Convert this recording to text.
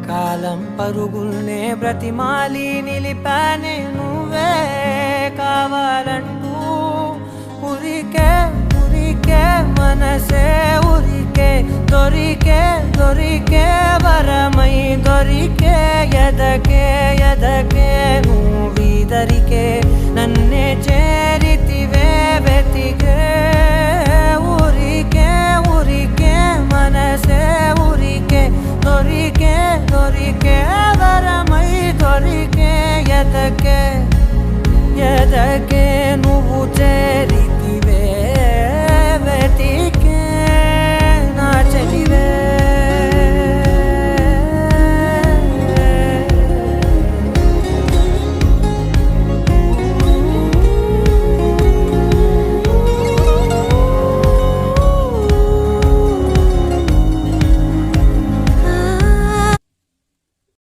కాలం పరుగుల్నే బ్రతిమాలి నిలిపానే నువ్వే కావాలంటూ ఉరికే ఉరికే మనసే ఉరికే దొరికే దొరికే వరమై దొరికే ఎదకే ఎదకే నువ్వీదరికే నన్నే చేరితివే వెతికే ఊరికే ఊరికే మనసే ఊరికే దొరికే దొరికే వరమై దొరికే ఎదకే ఎదకే నువ్వు చేరితే